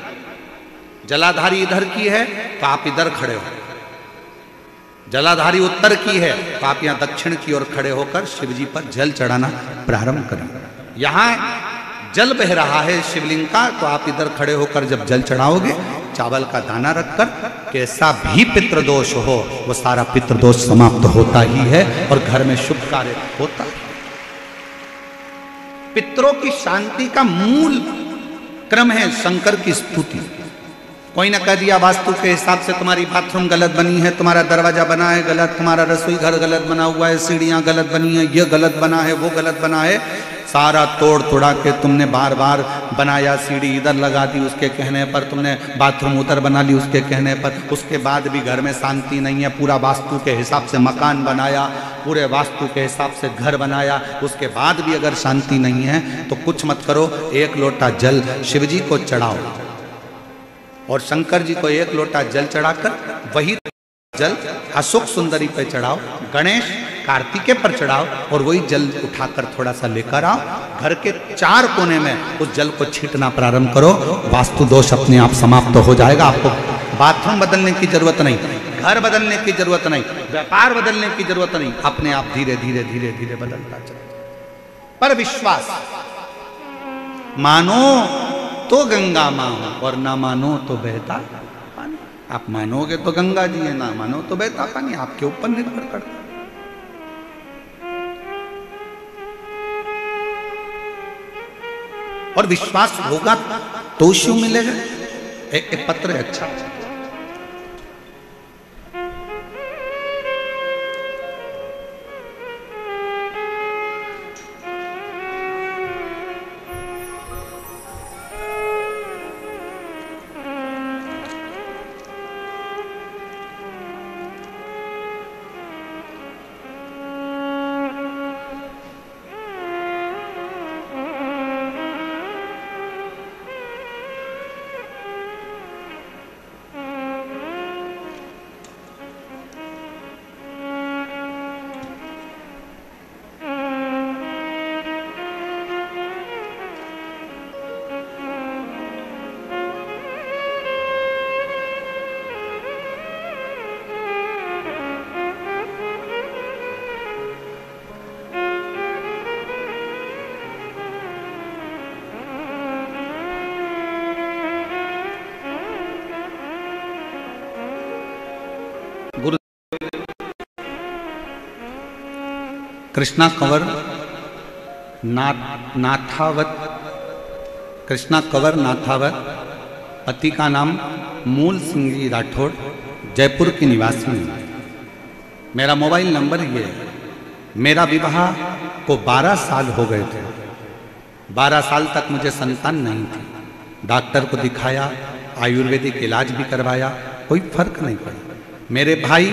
जलाधारी इधर की है तो आप इधर खड़े हो, जलाधारी उत्तर की है तो आप यहाँ दक्षिण की ओर खड़े होकर शिव जी पर जल चढ़ाना प्रारंभ करें। यहाँ जल बह रहा है शिवलिंग का, तो आप इधर खड़े होकर जब जल चढ़ाओगे, चावल का दाना रखकर, कैसा भी पितृदोष हो वो सारा पितृदोष समाप्त होता ही है और घर में शुभ कार्य होता है। पितरों की शांति का मूल क्रम है शंकर की स्तुति। कोई ना कह दिया वास्तु के हिसाब से तुम्हारी बाथरूम गलत बनी है, तुम्हारा दरवाजा बना है गलत, तुम्हारा रसोई घर गलत बना हुआ है, सीढ़ियां गलत बनी है, ये गलत बना है, वो गलत बना है, सारा तोड़ तोड़ा के तुमने बार बार बनाया, सीढ़ी इधर लगा दी उसके कहने पर, तुमने बाथरूम उधर बना ली उसके कहने पर, उसके बाद भी घर में शांति नहीं है। पूरा वास्तु के हिसाब से मकान बनाया, पूरे वास्तु के हिसाब से घर बनाया, उसके बाद भी अगर शांति नहीं है तो कुछ मत करो, एक लोटा जल शिव जी को चढ़ाओ और शंकर जी को एक लोटा जल चढ़ाकर वही जल अशोक सुंदरी पे चढ़ाओ, गणेश कार्तिकेय पर चढ़ाओ और वही जल उठाकर थोड़ा सा लेकर आओ, घर के 4 कोने में उस जल को छींटना प्रारंभ करो। वास्तु दोष अपने आप समाप्त हो जाएगा। आपको बाथरूम बदलने की जरूरत नहीं, घर बदलने की जरूरत नहीं, व्यापार बदलने की जरूरत नहीं, अपने आप धीरे धीरे धीरे धीरे बदलता चले। पर विश्वास, मानो तो गंगा मां और ना मानो तो बहता पानी। आप मानोगे तो गंगा जी है, ना मानो तो बहता पानी, आपके ऊपर निर्भर करता। और विश्वास होगा तो शिव मिलेगा। एक पत्र है अच्छा, कृष्णा कंवर नाथावत, कृष्णा कंवर नाथावत, पति का नाम मूल सिंह जी राठौड़, जयपुर की निवासी हूँ। मेरा मोबाइल नंबर ये है। मेरा विवाह को 12 साल हो गए थे। 12 साल तक मुझे संतान नहीं थी। डॉक्टर को दिखाया, आयुर्वेदिक इलाज भी करवाया, कोई फर्क नहीं पड़ा। मेरे भाई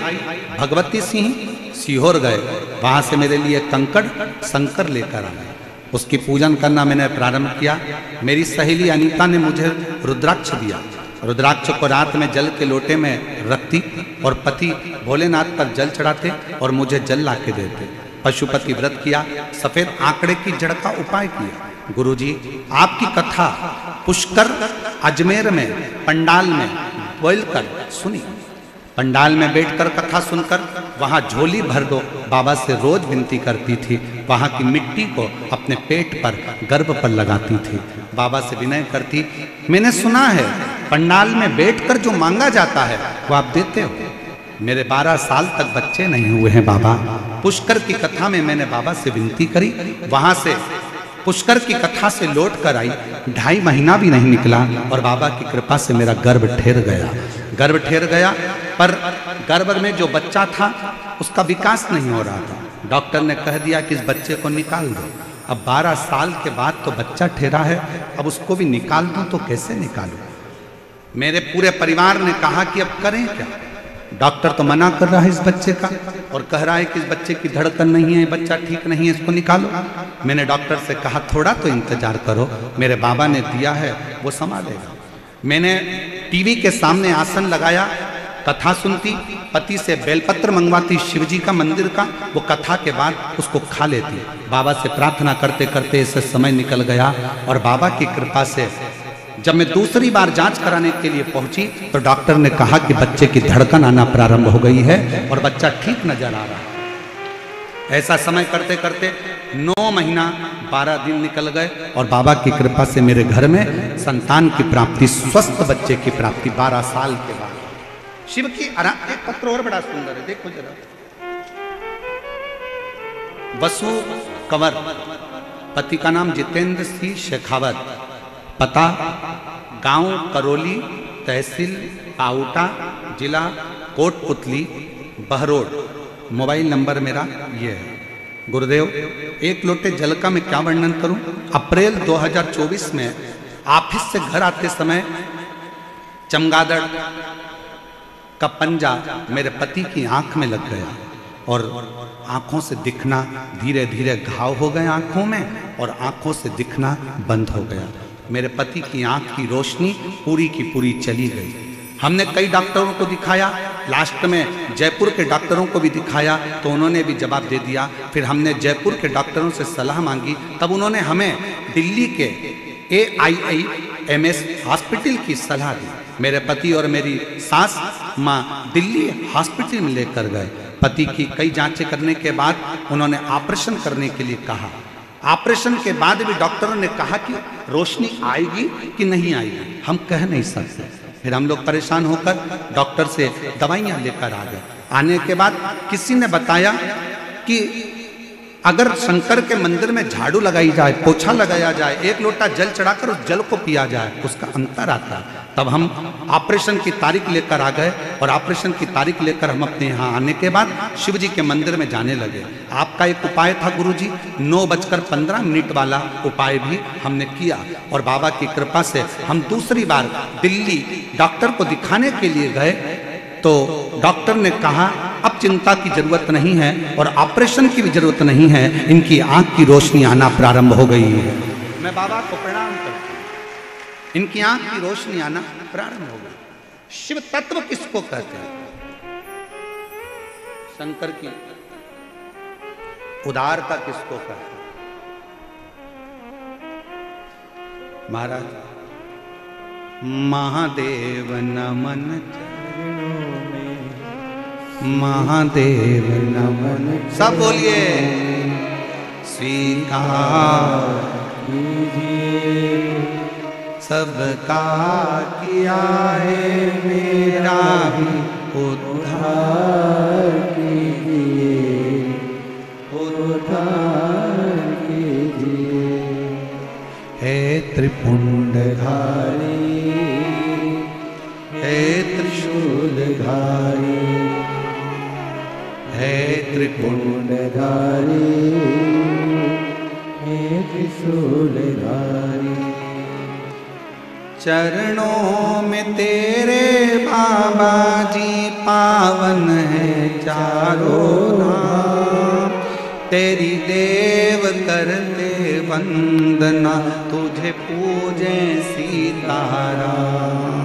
भगवती सिंह सीहोर गए, वहां से मेरे लिए कंकड़ शंकर लेकर आए, उसकी पूजन करना मैंने प्रारंभ किया। मेरी सहेली अनीता ने मुझे रुद्राक्ष दिया। रुद्राक्ष को रात में जल के लोटे में रखती और पति भोलेनाथ पर जल चढ़ाते और मुझे जल ला के देते। पशुपति व्रत किया, सफेद आंकड़े की जड़ का उपाय किया। गुरुजी, आपकी कथा पुष्कर अजमेर में पंडाल में बोलकर सुनी। पंडाल में बैठकर कथा सुनकर वहां झोली भर दो, बाबा से रोज विनती करती थी। वहां की मिट्टी को अपने पेट पर, गर्भ पर लगाती थी। बाबा से विनय करती, मैंने सुना है पंडाल में बैठकर जो मांगा जाता है वो आप देते हो। मेरे 12 साल तक बच्चे नहीं हुए हैं बाबा। पुष्कर की कथा में मैंने बाबा से विनती करी, वहां से पुष्कर की कथा से लौट कर आई। 2.5 महीना भी नहीं निकला और बाबा की कृपा से मेरा गर्भ ठहर गया। गर्भ ठहर गया, पर गर्भ में जो बच्चा था उसका विकास नहीं हो रहा था। डॉक्टर ने कह दिया कि इस बच्चे को निकाल दो। अब 12 साल के बाद तो बच्चा ठहरा है, अब उसको भी निकाल दूं तो कैसे निकालूं? मेरे पूरे परिवार ने कहा कि अब करें क्या? डॉक्टर तो मना कर रहा है इस बच्चे का और कह रहा है कि इस बच्चे की धड़कन नहीं है, बच्चा ठीक नहीं है, इसको निकालो। मैंने डॉक्टर से कहा थोड़ा तो इंतजार करो, मेरे बाबा ने दिया है वो संभालेगा। मैंने टीवी के सामने आसन लगाया, कथा सुनती, पति से बेलपत्र मंगवाती शिवजी का मंदिर का, वो कथा के बाद उसको खा लेती। बाबा से प्रार्थना करते करते इससे समय निकल गया और बाबा की कृपा से जब मैं दूसरी बार जांच कराने के लिए पहुंची तो डॉक्टर ने कहा कि बच्चे की धड़कन आना प्रारंभ हो गई है और बच्चा ठीक नजर आ रहा है। ऐसा समय करते करते 9 महीना 12 दिन निकल गए और बाबा की कृपा से मेरे घर में संतान की प्राप्ति, स्वस्थ बच्चे की प्राप्ति 12 साल के बाद। शिव की एक पत्र और बड़ा सुंदर है, देखो जरा। वसु कंवर, पति का नाम जितेंद्र सिंह शेखावत, पता गांव करौली, तहसील पाउटा, जिला कोटपुतली, बहरोड। मोबाइल नंबर मेरा ये है गुरुदेव, एक लोटे जल का मैं क्या वर्णन करूं। अप्रैल 2024 में ऑफिस से घर आते समय चमगादड़ का पंजा मेरे पति की आंख में लग गया और आंखों से दिखना, धीरे धीरे घाव हो गए आंखों में और आंखों से दिखना बंद हो गया। मेरे पति की आंख की रोशनी पूरी की पूरी चली गई। हमने कई डॉक्टरों को दिखाया, लास्ट में जयपुर के डॉक्टरों को भी दिखाया तो उन्होंने भी जवाब दे दिया। फिर हमने जयपुर के डॉक्टरों से सलाह मांगी, तब उन्होंने हमें दिल्ली के AIIMS हॉस्पिटल की सलाह दी। मेरे पति और मेरी सास माँ दिल्ली हॉस्पिटल में लेकर गए। पति की कई जांचें करने के बाद उन्होंने ऑपरेशन करने के लिए कहा। ऑपरेशन के बाद भी डॉक्टरों ने कहा कि रोशनी आएगी कि नहीं आएगी, हम कह नहीं सकते। फिर हम लोग परेशान होकर डॉक्टर से दवाइयाँ लेकर आ गए। आने के बाद किसी ने बताया कि अगर शंकर के मंदिर में झाड़ू लगाई जाए, पोछा लगाया जाए, एक लोटा जल चढ़ाकर उस जल को पिया जाए, उसका अंतर आता है। तब हम ऑपरेशन की तारीख लेकर आ गए और ऑपरेशन की तारीख लेकर हम अपने यहाँ आने के बाद शिव जी के मंदिर में जाने लगे। आपका एक उपाय था गुरुजी, 9:15 वाला उपाय भी हमने किया और बाबा की कृपा से हम दूसरी बार दिल्ली डॉक्टर को दिखाने के लिए गए तो डॉक्टर ने कहा अब चिंता की जरूरत नहीं है और ऑपरेशन की भी जरूरत नहीं है, इनकी आंख की रोशनी आना प्रारंभ हो गई है। मैं बाबा को प्रणाम करता हूं, इनकी आंख की रोशनी आना प्रारंभ हो गई। शिव तत्व किसको कहते हैं? शंकर की उदारता किसको कहते हैं? महाराज महादेव नमन चरणों में, महादेव नमन, सब बोलिए स्वीकार कीजिए, सबका किया है मेरा भी उद्धार कीजिए, उद्धार कीजिए। हे त्रिपुंडधारी, हे त्रिशूलधारी, हे त्रिपुंडधारी, हे त्रिशूलधारी। चरणों में तेरे बाबा जी पावन है चारों धाम, तेरी देव करते वंदना, तुझे पूजे सीताराम।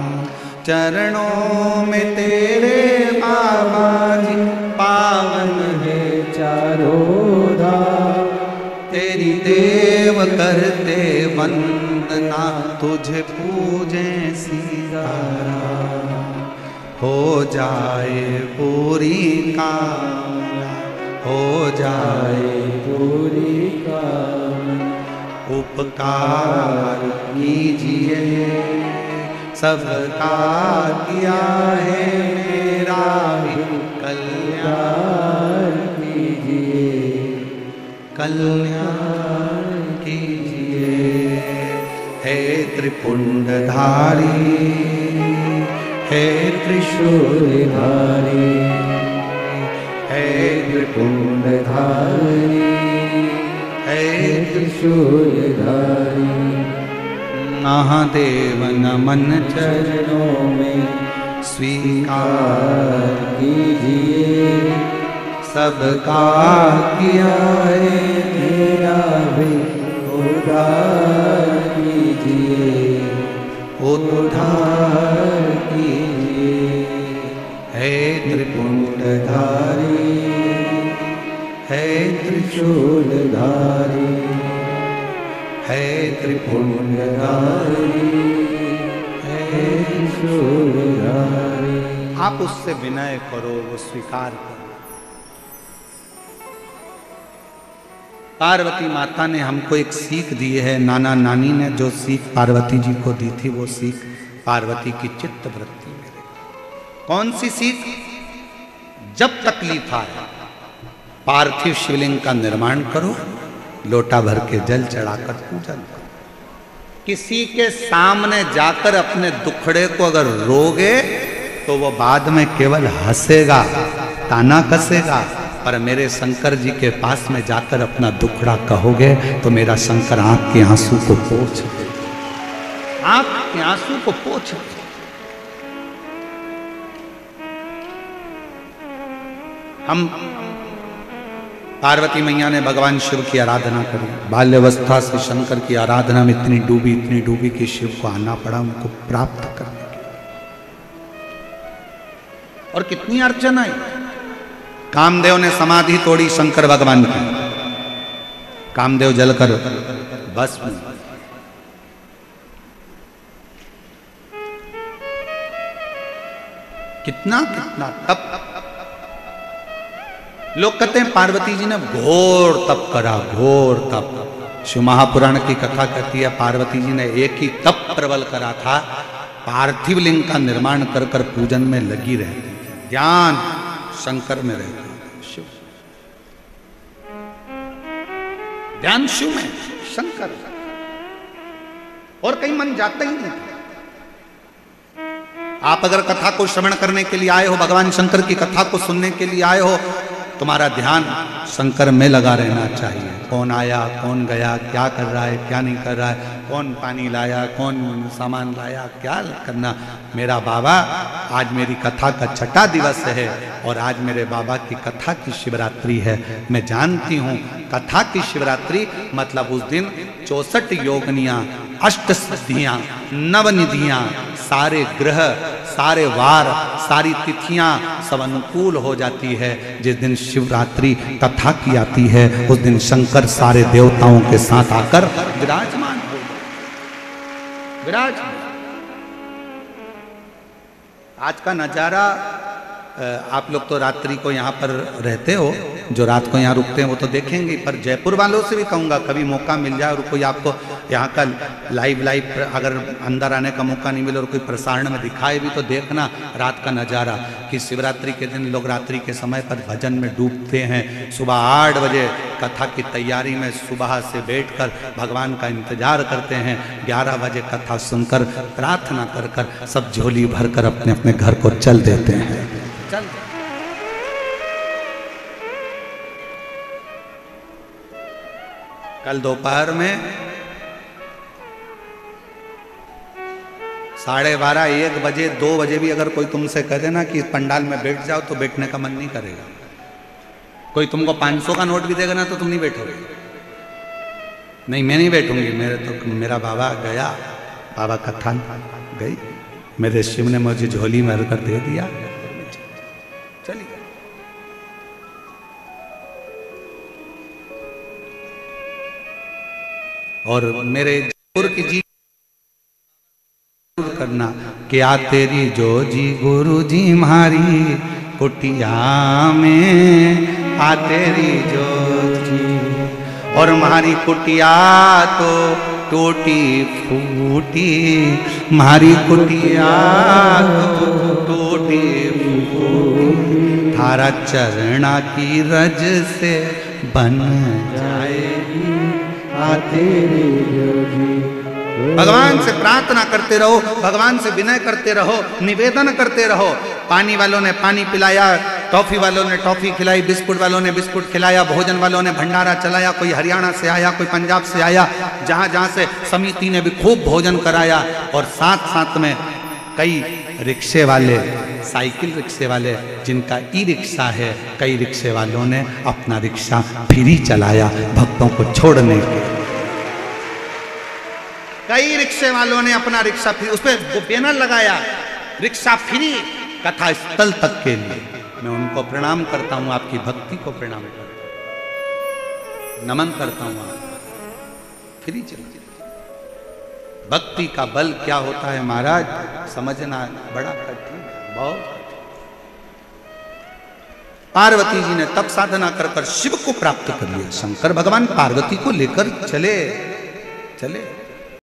चरणों में तेरे बाबा जी पावन है चारों धाम, तेरी देव करते वंदना, तुझे पूजे सीताराम। हो जाए पूरी कामना, हो जाए पूरी कामना, उपकार कीजिए, सबका किया है मेरा भी कल्याण कीजिए, कल्याण कीजिए। हे त्रिपुंडधारी, हे त्रिशूलधारी, हे त्रिपुंडधारी, हे त्रिशूलधारी। महादेव नमन चरणों में स्वीकार कीजिए, सबका किया है मेरा भी उद्धार कीजिए, उद्धार कीजिए। हे त्रिपुंडधारी, हे त्रिशूलधारी, हे त्रिपुंडधारी, हे त्रिशूलधारी। आप उससे विनय करो, वो स्वीकार करो। पार्वती माता ने हमको एक सीख दी है, नाना नानी ने जो सीख पार्वती जी को दी थी वो सीख पार्वती की चित्त वृत्ति में। कौन सी सीख? जब तकलीफ आए पार्थिव शिवलिंग का निर्माण करो, लोटा भर के जल चढ़ाकर पूजन करो। किसी के सामने जाकर अपने दुखड़े को अगर रोगे तो वो बाद में केवल हंसेगा, ताना कसेगा, पर मेरे शंकर जी के पास में जाकर अपना दुखड़ा कहोगे तो मेरा शंकर आंख के आंसू को पोंछ दे, आंख के आंसू को पोंछ दे। हम पार्वती मैया ने भगवान शिव की आराधना करी, बाल्यावस्था से शंकर की आराधना में इतनी डूबी कि शिव को आना पड़ा उनको प्राप्त करने के लिए। और कितनी अर्चना आई। कामदेव ने समाधि तोड़ी शंकर भगवान की, कामदेव जलकर भस्म। कितना कितना तप। लोग कहते हैं पार्वती जी ने घोर तप करा, घोर तप। शिव महापुराण की कथा कहती है पार्वती जी ने एक ही तप प्रबल करा था, पार्थिव लिंग का निर्माण कर कर पूजन में लगी रहती थी, ध्यान शंकर में रहती थी, शिव ध्यान शिव में, शंकर, और कहीं मन जाता ही नहीं था। आप अगर कथा को श्रवण करने के लिए आए हो, भगवान शंकर की कथा को सुनने के लिए आए हो, तुम्हारा ध्यान शंकर में लगा रहना चाहिए। कौन आया, कौन गया, क्या कर रहा है, क्या नहीं कर रहा है, कौन पानी लाया, कौन सामान लाया, क्या करना। मेरा बाबा, आज मेरी कथा का छठा दिवस है और आज मेरे बाबा की कथा की शिवरात्रि है। मैं जानती हूँ कथा की शिवरात्रि मतलब उस दिन 64 योगनियाँ, अष्ट सिद्धियाँ, नवनिधियाँ, सारे ग्रह, सारे वार, सारी तिथियां सब अनुकूल हो जाती है। जिस दिन शिवरात्रि कथा की आती है उस दिन शंकर सारे देवताओं के साथ आकर विराजमान हो, विराजमान। आज का नजारा, आप लोग तो रात्रि को यहाँ पर रहते हो, जो रात को यहाँ रुकते हैं वो तो देखेंगे, पर जयपुर वालों से भी कहूँगा कभी मौका मिल जाए और कोई आपको यहाँ का लाइव अगर अंदर आने का मौका नहीं मिले और कोई प्रसारण में दिखाए भी तो देखना रात का नज़ारा, कि शिवरात्रि के दिन लोग रात्रि के समय पर भजन में डूबते हैं। सुबह 8 बजे कथा की तैयारी में सुबह से बैठकर भगवान का इंतजार करते हैं, 11 बजे कथा सुनकर प्रार्थना कर कर सब झोली भर कर अपने अपने घर को चल देते हैं। चल कल दोपहर में 12:30, 1 बजे, 2 बजे भी अगर कोई तुमसे कह देना कि इस पंडाल में बैठ जाओ तो बैठने का मन नहीं करेगा। कोई तुमको 500 का नोट भी देगा ना तो तुम नहीं बैठोगे। नहीं, मैं नहीं बैठूंगी, मेरा बाबा गया, बाबा कथा गई, मेरे शिव ने मुझे झोली में भर कर दे दिया, चलिए। और मेरे जयपुर की जी करना, क्या तेरी जो जी गुरु जी मारी कुटिया में, आ तेरी जो जी, और हमारी कुटिया तो टूटी फूटी, मारी कुटिया तो टूटी फूटी, थारा चरणा की रज से बन जाएगी आ तेरी जोगी। भगवान से प्रार्थना करते रहो, भगवान से विनय करते रहो, निवेदन करते रहो। पानी वालों ने पानी पिलाया, टॉफी वालों ने टॉफी खिलाई, बिस्कुट वालों ने बिस्कुट खिलाया, भोजन वालों ने भंडारा चलाया, कोई हरियाणा से आया, कोई पंजाब से आया, जहां जहां से समिति ने भी खूब भोजन कराया। और साथ साथ में कई रिक्शे वाले, साइकिल रिक्शे वाले जिनका ई रिक्शा है, कई रिक्शे वालों ने अपना रिक्शा फ्री चलाया भक्तों को छोड़ने के। कई रिक्शे वालों ने अपना रिक्शा फ्री, उस पर वो बैनर लगाया, रिक्शा फ्री कथा स्थल तक के लिए। मैं उनको प्रणाम करता हूं, आपकी भक्ति को प्रणाम करता हूं, नमन करता हूं। फ्री चला, भक्ति का बल क्या होता है महाराज, समझना बड़ा कठिन है, बहुत कठिन। पार्वती जी ने तप साधना कर कर शिव को प्राप्त कर लिया। शंकर भगवान पार्वती को लेकर चले चले